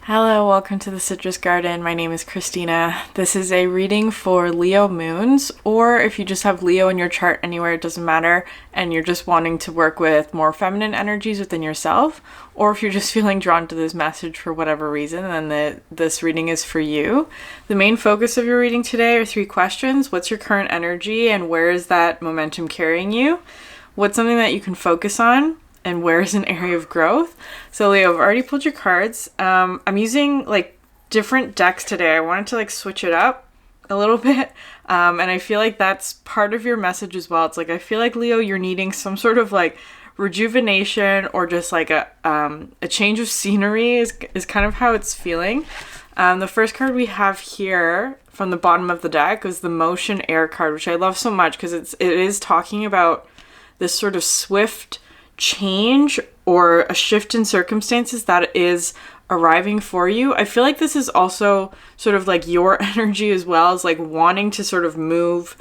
Hello, welcome to the Citrus Garden. My name is Christina. This is a reading for Leo moons, or if you just have Leo in your chart anywhere, it doesn't matter, and you're just wanting to work with more feminine energies within yourself, or if you're just feeling drawn to this message for whatever reason, then this reading is for you. The main focus of your reading today are 3 questions. What's your current energy, and where is that momentum carrying you? What's something that you can focus on? And where is an area of growth? So Leo, I've already pulled your cards. I'm using different decks today. I wanted to switch it up a little bit. And I feel like that's part of your message as well. It's I feel like Leo, you're needing some sort of rejuvenation or just a change of scenery is kind of how it's feeling. The first card we have here from the bottom of the deck is the Motion Air card, which I love so much because it is talking about this sort of swift change or a shift in circumstances that is arriving for you. I feel like this is also sort of your energy as well as wanting to sort of move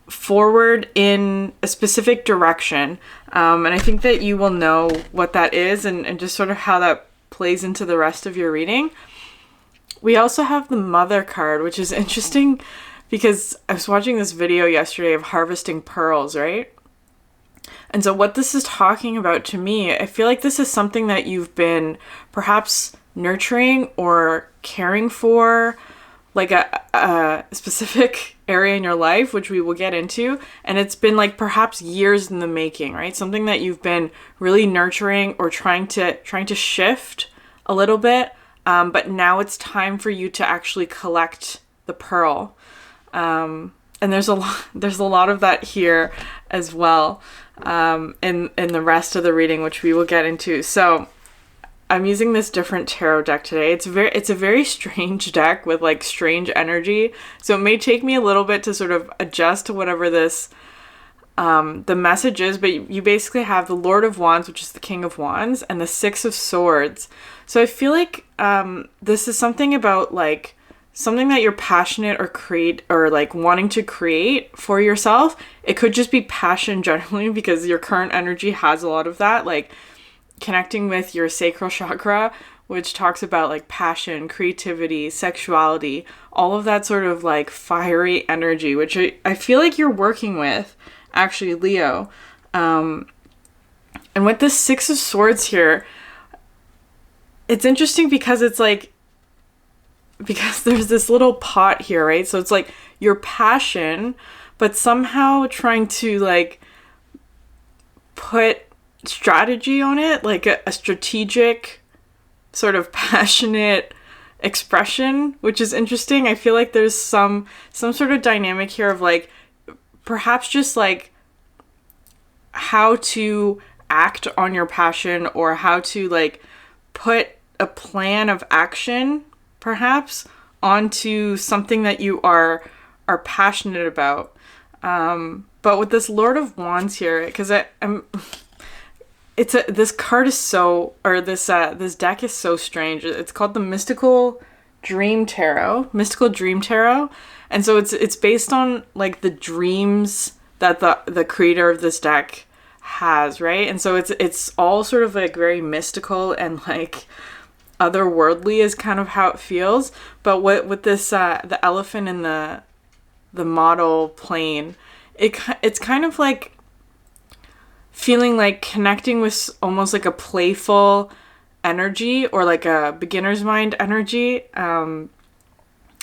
forward in a specific direction. And I think that you will know what that is and just sort of how that plays into the rest of your reading. We also have the Mother card, which is interesting because I was watching this video yesterday of harvesting pearls, right? And so what this is talking about to me, I feel like this is something that you've been perhaps nurturing or caring for, a specific area in your life, which we will get into. And it's been perhaps years in the making, right? Something that you've been really nurturing or trying to shift a little bit. But now it's time for you to actually collect the pearl. And there's a lot of that here as well. In the rest of the reading, which we will get into. So I'm using this different tarot deck today. It's a very strange deck with strange energy. So it may take me a little bit to sort of adjust to whatever this the message is, but you basically have the Lord of Wands, which is the King of Wands, and the Six of Swords. So I feel like this is something about something that you're passionate or create or wanting to create for yourself. It could just be passion generally because your current energy has a lot of that, connecting with your sacral chakra, which talks about passion, creativity, sexuality, all of that sort of fiery energy, which I feel like you're working with actually, Leo. And with this Six of Swords here, it's interesting because it's because there's this little pot here, right? So it's your passion, but somehow trying to put strategy on it, a strategic sort of passionate expression, which is interesting. I feel like there's some sort of dynamic here of perhaps just how to act on your passion or how to put a plan of action perhaps onto something that you are passionate about. But with this Lord of Wands here, because this card is so, or this deck is so strange. It's called the Mystical Dream Tarot. And so it's based on the dreams that the creator of this deck has, right? And so it's all sort of very mystical and otherworldly is kind of how it feels. But with this the elephant in the model plane, it's kind of feeling connecting with almost a playful energy or a beginner's mind energy.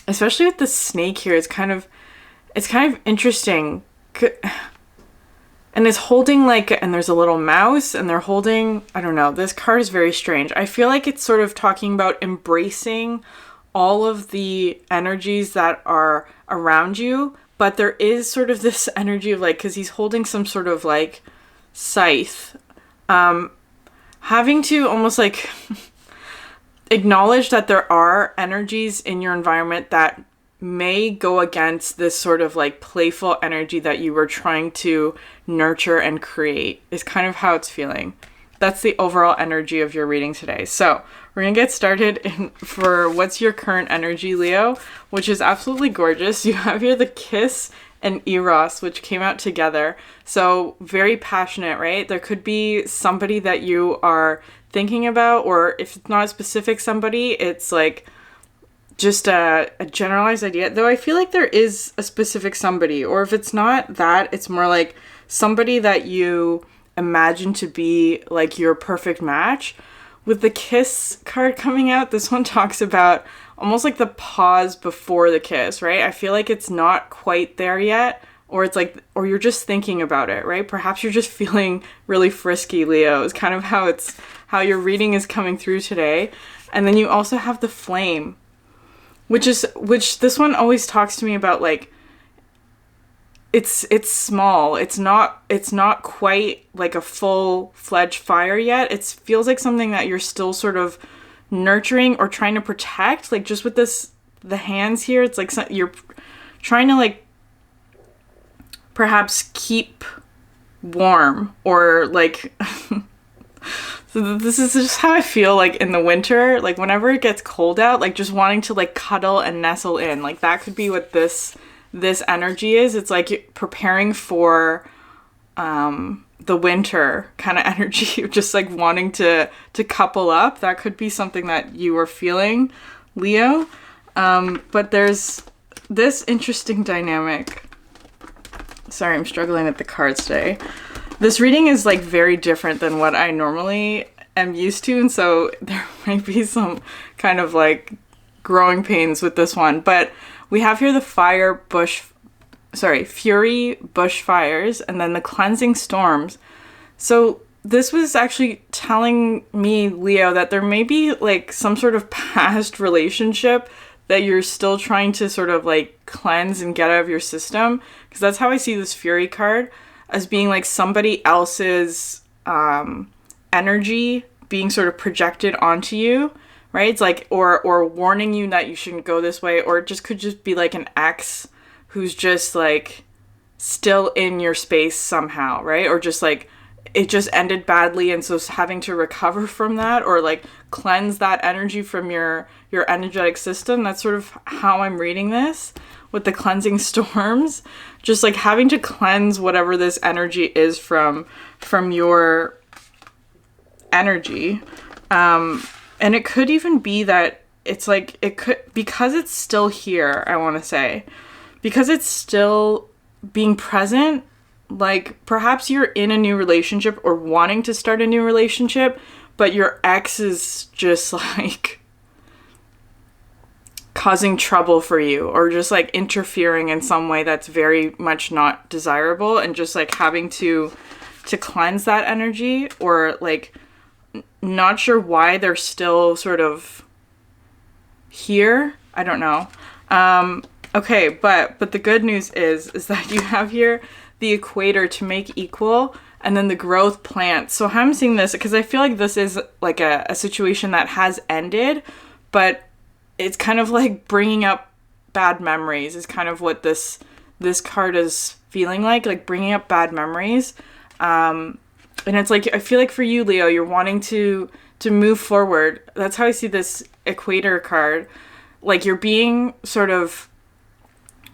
Especially with the snake here, it's kind of interesting. And it's holding and there's a little mouse and they're holding, I don't know, this card is very strange. I feel like it's sort of talking about embracing all of the energies that are around you, but there is sort of this energy of because he's holding some sort of scythe, having to almost acknowledge that there are energies in your environment that may go against this sort of playful energy that you were trying to nurture and create is kind of how it's feeling. That's the overall energy of your reading today. So we're gonna get started for what's your current energy, Leo, which is absolutely gorgeous. You have here the Kiss and Eros, which came out together. So very passionate, right? There could be somebody that you are thinking about, or if it's not a specific somebody, it's like just a generalized idea. Though I feel like there is a specific somebody, or if it's not that, it's more like somebody that you imagine to be like your perfect match. With the kiss card coming out, this one talks about almost like the pause before the kiss, right? I feel like it's not quite there yet, or it's like, or you're just thinking about it, right? Perhaps you're just feeling really frisky, Leo, is kind of how your reading is coming through today. And then you also have the flame, which this one always talks to me about, like, it's small. It's not quite like a full-fledged fire yet. It feels like something that you're still sort of nurturing or trying to protect. Like, just with the hands here, it's like you're trying to, like, perhaps keep warm, or like so this is just how I feel like in the winter, like whenever it gets cold out, like just wanting to like cuddle and nestle in. Like that could be what this energy is. It's like preparing for the winter kind of energy, just like wanting to couple up. That could be something that you are feeling, Leo. But there's this interesting dynamic. Sorry, I'm struggling with the cards today. This reading is like very different than what I normally am used to, and so there might be some kind of like growing pains with this one. But we have here the fury bushfires, and then the cleansing storms. So this was actually telling me, Leo, that there may be like some sort of past relationship that you're still trying to sort of like cleanse and get out of your system. Because that's how I see this Fury card, as being like somebody else's energy being sort of projected onto you, right? It's like, or warning you that you shouldn't go this way, or it just could just be like an ex who's just like still in your space somehow, right? Or just like it just ended badly, and so having to recover from that, or like cleanse that energy from your energetic system. That's sort of how I'm reading this with the cleansing storms, just like having to cleanse whatever this energy is from your energy. And it could even be that it's like, it could, because it's still here, I want to say, because it's still being present, like perhaps you're in a new relationship or wanting to start a new relationship, but your ex is just like causing trouble for you, or just like interfering in some way that's very much not desirable, and just like having to cleanse that energy, or like not sure why they're still sort of here. I don't know. Okay, but the good news is that you have here the equator to make equal, and then the growth plant. So how I'm seeing this, because I feel like this is like a situation that has ended, but it's kind of like bringing up bad memories is kind of what this card is feeling like bringing up bad memories. And it's like, I feel like for you, Leo, you're wanting to move forward. That's how I see this equator card. Like you're being sort of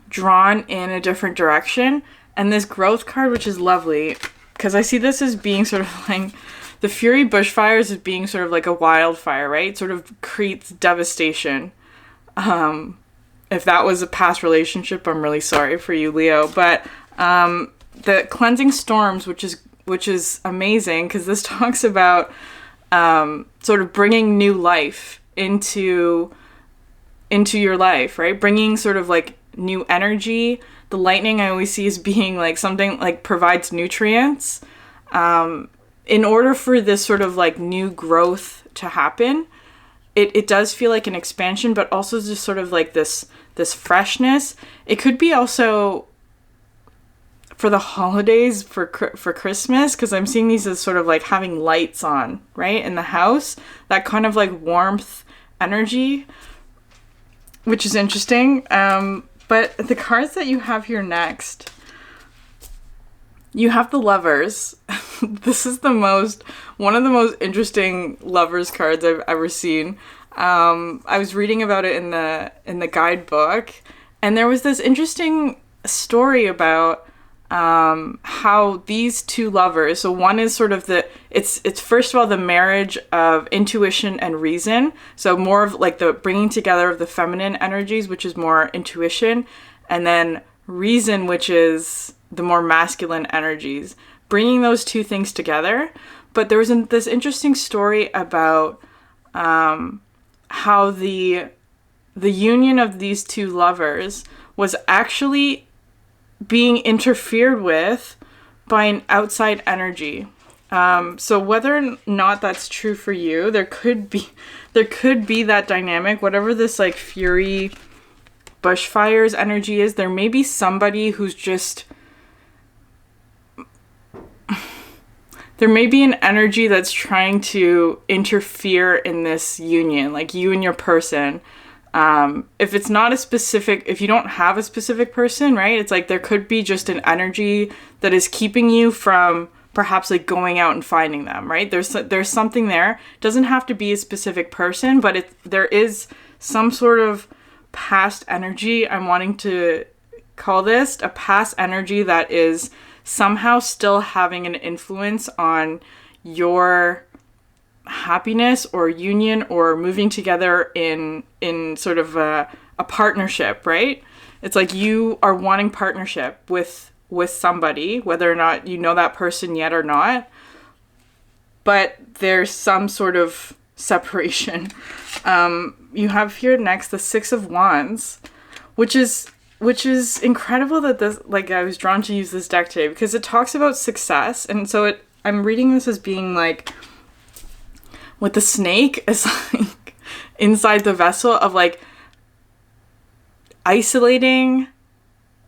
drawn in a different direction. And this growth card, which is lovely, because I see this as being sort of like the Fury bushfires as being sort of like a wildfire, right? It sort of creates devastation. If that was a past relationship, I'm really sorry for you, Leo. But the cleansing storms, which is amazing, because this talks about sort of bringing new life into your life, right? Bringing sort of like new energy. The lightning I always see as being like something like provides nutrients. In order for this sort of like new growth to happen, it does feel like an expansion, but also just sort of like this freshness. It could be also for the holidays, for Christmas, because I'm seeing these as sort of like having lights on, right, in the house. That kind of like warmth energy, which is interesting. But the cards that you have here next, you have the Lovers. This is one of the most interesting Lovers cards I've ever seen. I was reading about it in the guidebook, and there was this interesting story about how these two lovers, so one is sort of it's first of all the marriage of intuition and reason, so more of like the bringing together of the feminine energies, which is more intuition, and then reason, which is the more masculine energies, bringing those two things together. But there was this interesting story about how the union of these two lovers was actually being interfered with by an outside energy. So whether or not that's true for you, there could be that dynamic, whatever this like fury bushfires energy is. There may be somebody who's just, there may be an energy that's trying to interfere in this union, like you and your person. If it's not a specific, if you don't have a specific person, right? It's like there could be just an energy that is keeping you from perhaps like going out and finding them, right? There's something there. It doesn't have to be a specific person, but there is some sort of past energy. I'm wanting to call this a past energy that is somehow still having an influence on your happiness or union or moving together in sort of a partnership, right? It's like you are wanting partnership with somebody, whether or not you know that person yet or not, but there's some sort of separation. You have here next the Six of Wands, which is incredible that this, like, I was drawn to use this deck today because it talks about success, and so I'm reading this as being like, with the snake is like inside the vessel of like isolating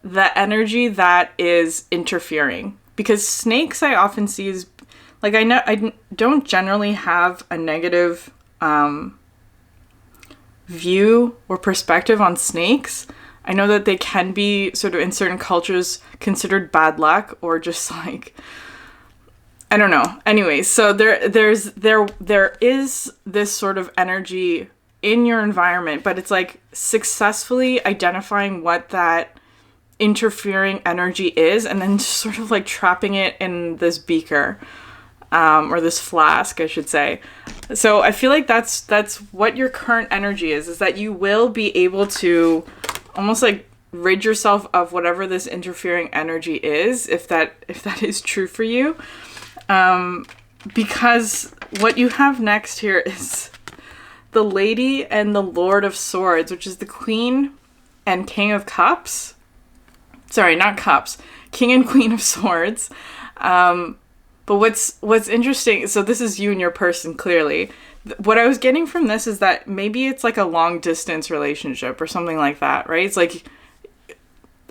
the energy that is interfering. Because snakes I often see as like, I don't generally have a negative view or perspective on snakes. I know that they can be sort of in certain cultures considered bad luck or just like, I don't know. Anyways, so there is this sort of energy in your environment, but it's like successfully identifying what that interfering energy is and then just sort of like trapping it in this beaker, or this flask, I should say. So I feel like that's what your current energy is that you will be able to almost like rid yourself of whatever this interfering energy is, if that is true for you. Because what you have next here is the Lady and the Lord of Swords, which is the Queen and King of Cups. Sorry, not Cups. King and Queen of Swords. But what's interesting, so this is you and your person, clearly. What I was getting from this is that maybe it's like a long distance relationship or something like that, right? It's like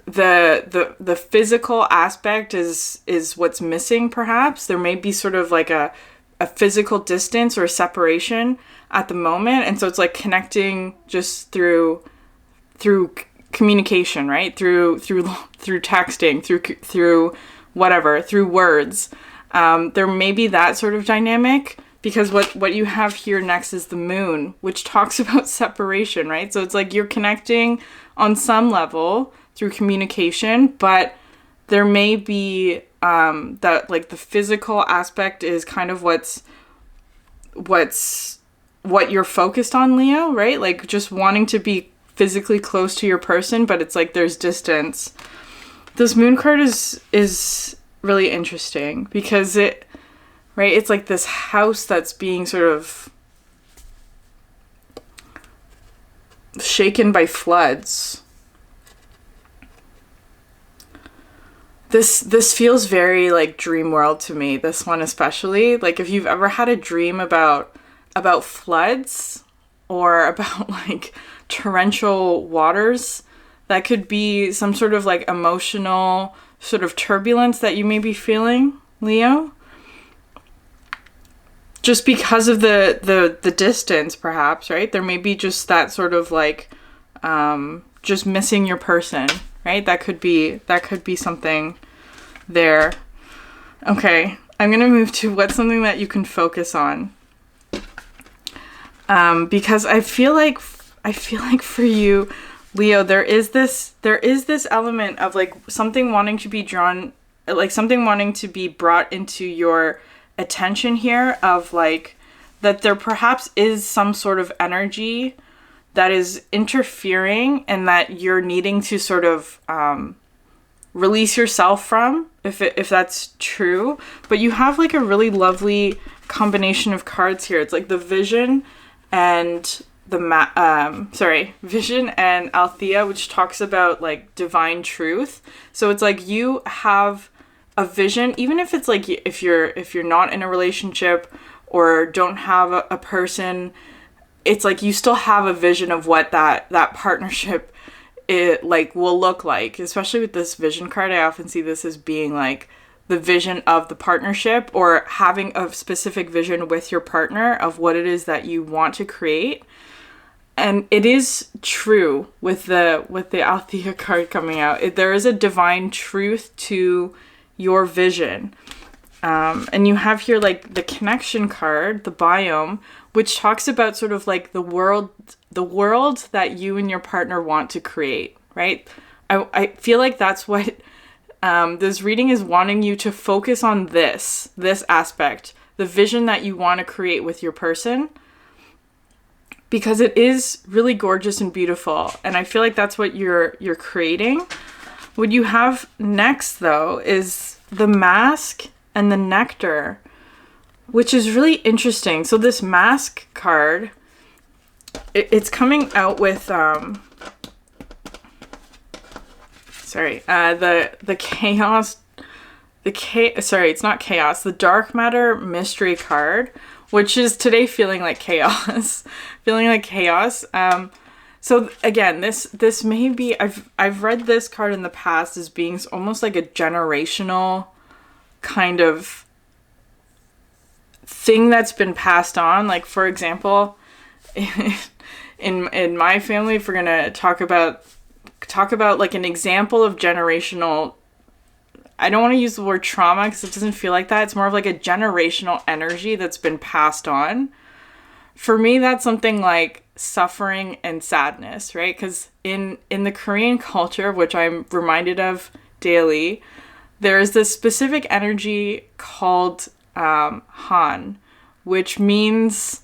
the physical aspect is what's missing, perhaps. There may be sort of like a physical distance or a separation at the moment, and so it's like connecting just through communication, right? Through texting, through whatever, through words. There may be that sort of dynamic, because what you have here next is the Moon, which talks about separation, right? So it's like you're connecting on some level through communication, but there may be that like the physical aspect is kind of what you're focused on, Leo, right? Like just wanting to be physically close to your person, but it's like there's distance. This Moon card is really interesting because it's like this house that's being sort of shaken by floods. This feels very like dream world to me, this one especially. Like if you've ever had a dream about floods or about like torrential waters, that could be some sort of like emotional sort of turbulence that you may be feeling, Leo. Just because of the distance, perhaps, right? There may be just that sort of like just missing your person, right? That could be something there. Okay, I'm gonna move to what's something that you can focus on. Because I feel like for you, Leo, there is this element of like something wanting to be drawn like something wanting to be brought into your attention here of like that there perhaps is some sort of energy that is interfering and that you're needing to sort of release yourself from, if that's true. But you have like a really lovely combination of cards here. It's like the Vision and Vision and Althea, which talks about like divine truth. So it's like you have a vision, even if it's like if you're not in a relationship or don't have a person, it's like you still have a vision of what that partnership it like will look like. Especially with this Vision card, I often see this as being like the vision of the partnership, or having a specific vision with your partner of what it is that you want to create. And it is true with the Althea card coming out. There is a divine truth to your vision. And you have here like the connection card, the biome, which talks about sort of like the world that you and your partner want to create, right? I feel like that's what this reading is wanting you to focus on, this aspect, the vision that you want to create with your person, because it is really gorgeous and beautiful. And I feel like that's what you're creating. What you have next, though, is the Mask and the Nectar, which is really interesting. So this Mask card, it's coming out with the chaos, it's not chaos, the Dark Matter Mystery card, which is today feeling like chaos. So again, this may be, I've read this card in the past as being almost like a generational kind of thing that's been passed on. Like, for example, in my family, if we're gonna talk about like an example of generational, I don't want to use the word trauma because it doesn't feel like that. It's more of like a generational energy that's been passed on. For me, that's something like suffering and sadness, right? Because in the Korean culture, which I'm reminded of daily, there is this specific energy called Han, which means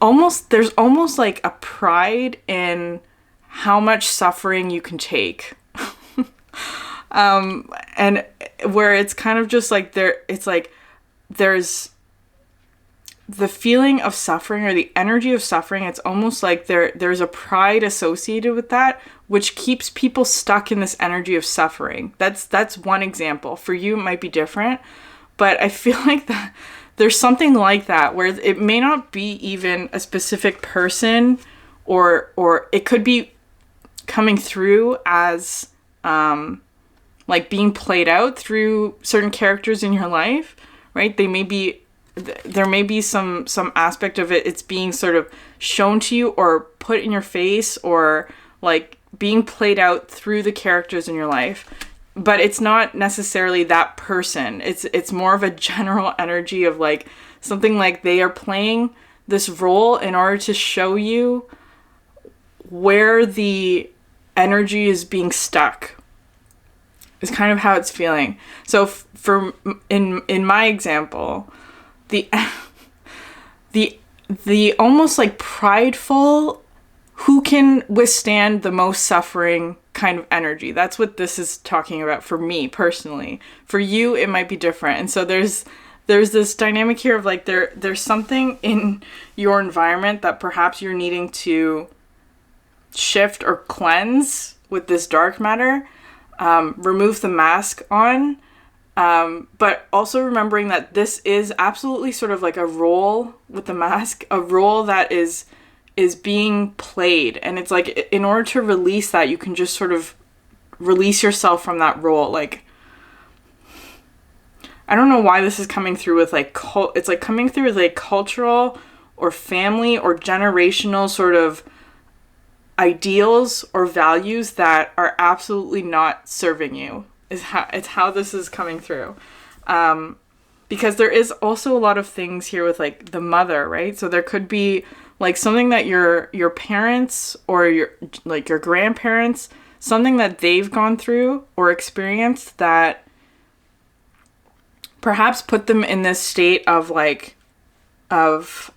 there's almost like a pride in how much suffering you can take. And where it's kind of just like there's the feeling of suffering or the energy of suffering. It's almost like there's a pride associated with that, which keeps people stuck in this energy of suffering. That's one example. For you, it might be different, but I feel like that there's something like that where it may not be even a specific person, or it could be coming through as like being played out through certain characters in your life, right? There may be some aspect of it, it's being sort of shown to you or put in your face, or like being played out through the characters in your life, but it's not necessarily that person. It's more of a general energy of like something like they are playing this role in order to show you where the energy is being stuck, is kind of how it's feeling. So for in my example, the almost like prideful, who can withstand the most suffering kind of energy. That's what this is talking about for me personally. For you, it might be different. And so there's this dynamic here of like there's something in your environment that perhaps you're needing to shift or cleanse with this dark matter. Remove the mask on, but also remembering that this is absolutely sort of like a role with the mask, a role that is being played. And it's like, in order to release that, you can just sort of release yourself from that role. Like, I don't know why this is coming through with like, it's like coming through with like cultural or family or generational sort of ideals or values that are absolutely not serving you. It's how this is coming through. Because there is also a lot of things here with like the mother, right? So there could be like something that your parents or your grandparents something that they've gone through or experienced that perhaps put them in this state of like, of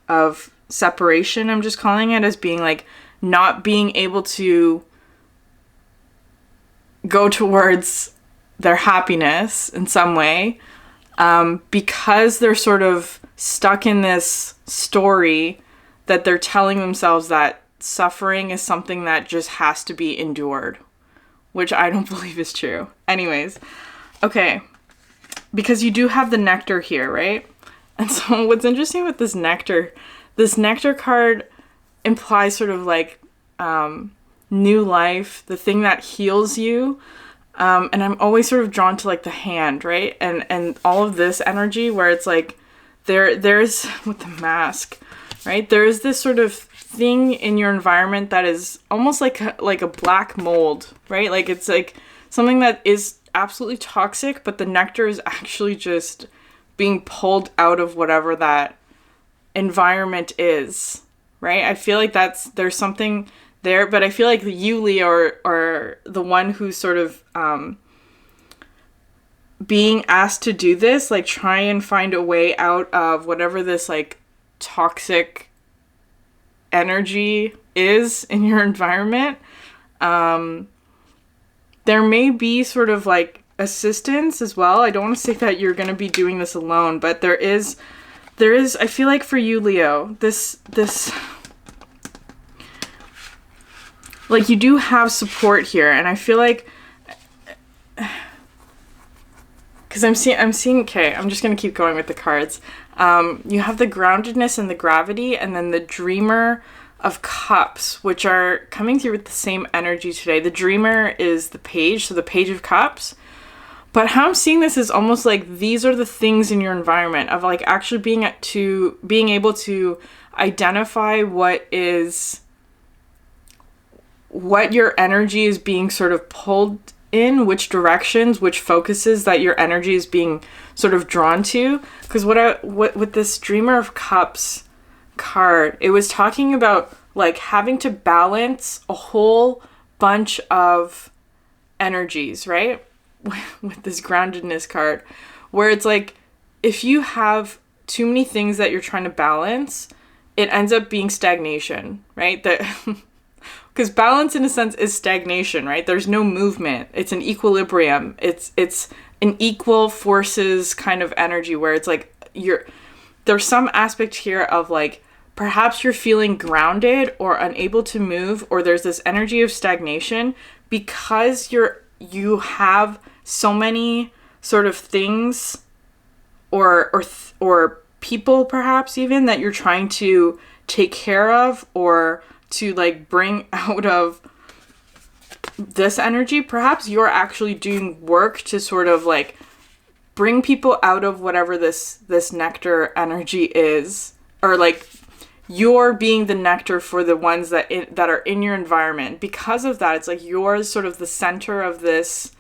separation. I'm just calling it, as being like not being able to go towards their happiness in some way, because they're sort of stuck in this story that they're telling themselves that suffering is something that just has to be endured, which I don't believe is true. Anyways, okay, because you do have the nectar here, right? And so what's interesting with this nectar card implies sort of like new life, the thing that heals you. And I'm always sort of drawn to like the hand, right? And all of this energy where it's like there's with the mask, right? There is this sort of thing in your environment that is almost like a black mold, right? Like it's like something that is absolutely toxic, but the nectar is actually just being pulled out of whatever that environment is, right? I feel like there's something there, but I feel like you, Leo, are the one who's sort of being asked to do this, like try and find a way out of whatever this like toxic energy is in your environment. There may be sort of like assistance as well. I don't want to say that you're going to be doing this alone, but there is, I feel like for you, Leo, this, like you do have support here. And I feel like, because I'm seeing, okay, I'm just going to keep going with the cards. You have the groundedness and the gravity, and then the Dreamer of Cups, which are coming through with the same energy today. The Dreamer is the Page, so the Page of Cups. But how I'm seeing this is almost like these are the things in your environment of like actually being able to identify what your energy is being sort of pulled in, which directions, which focuses that your energy is being sort of drawn to. Because what with this Dreamer of Cups card, it was talking about like having to balance a whole bunch of energies, right? With this groundedness card, where it's like if you have too many things that you're trying to balance, it ends up being stagnation, right? That because balance in a sense is stagnation, right? There's no movement. It's an equilibrium. It's an equal forces kind of energy where it's like there's some aspect here of like perhaps you're feeling grounded or unable to move, or there's this energy of stagnation because you have so many sort of things or people perhaps even that you're trying to take care of or to like bring out of this energy. Perhaps you're actually doing work to sort of like bring people out of whatever this nectar energy is, or like you're being the nectar for the ones that are in your environment. Because of that, it's like you're sort of the center of this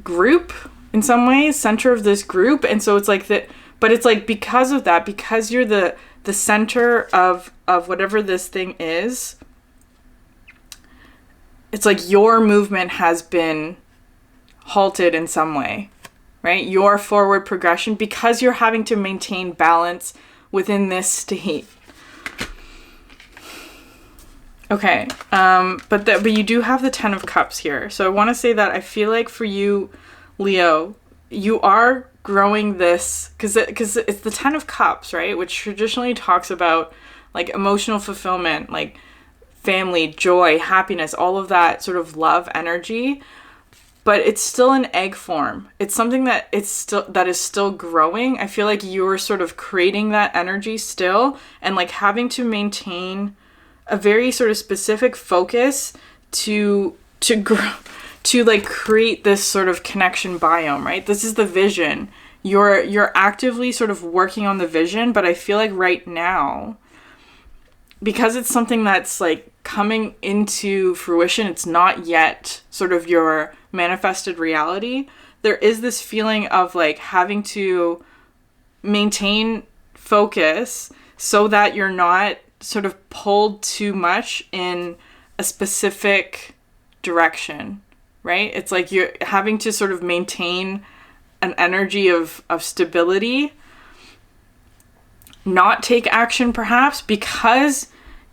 group in some ways, center of this group. And so it's like that, but it's like because of that, because you're the center of whatever this thing is, it's like your movement has been halted in some way, right? Your forward progression, because you're having to maintain balance within this state. Okay, but you do have the 10 of Cups here. So I want to say that I feel like for you, Leo, you are growing this, because it's the 10 of Cups, right? Which traditionally talks about like emotional fulfillment, like family, joy, happiness, all of that sort of love energy. But it's still in egg form. It's something that is still growing. I feel like you're sort of creating that energy still, and like having to maintain a very sort of specific focus to grow, to like create this sort of connection biome, right? This is the vision. You're actively sort of working on the vision, but I feel like right now, because it's something that's like coming into fruition, it's not yet sort of your manifested reality. There is this feeling of like having to maintain focus so that you're not sort of pulled too much in a specific direction, right? It's like you're having to sort of maintain an energy of stability, not take action perhaps, because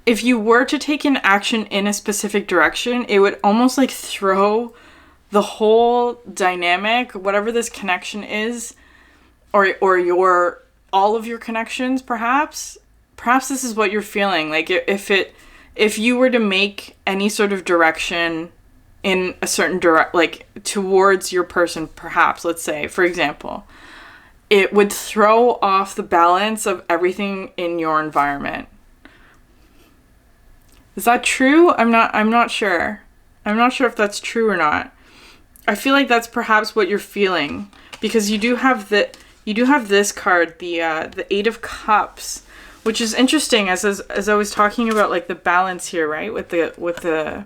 if you were to take an action in a specific direction, it would almost like throw the whole dynamic, whatever this connection is, or your all of your connections, perhaps this is what you're feeling. Like if you were to make any sort of direction in a certain like towards your person, perhaps, let's say, for example, it would throw off the balance of everything in your environment. Is that true? I'm not sure. I'm not sure if that's true or not. I feel like that's perhaps what you're feeling, because you do have this card, the Eight of Cups, which is interesting as I was talking about, like, the balance here, right? With the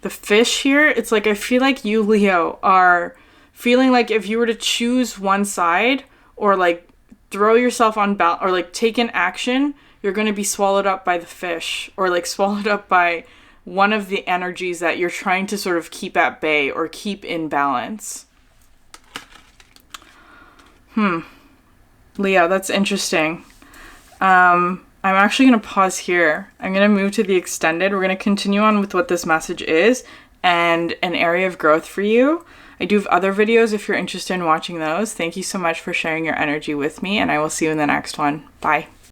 fish here, it's like I feel like you, Leo, are feeling like if you were to choose one side, or like throw yourself on or like take an action, you're going to be swallowed up by the fish, or like swallowed up by one of the energies that you're trying to sort of keep at bay or keep in balance. Leo, that's interesting. I'm actually going to pause here. I'm going to move to the extended. We're going to continue on with what this message is and an area of growth for you. I do have other videos if you're interested in watching those. Thank you so much for sharing your energy with me, and I will see you in the next one. Bye.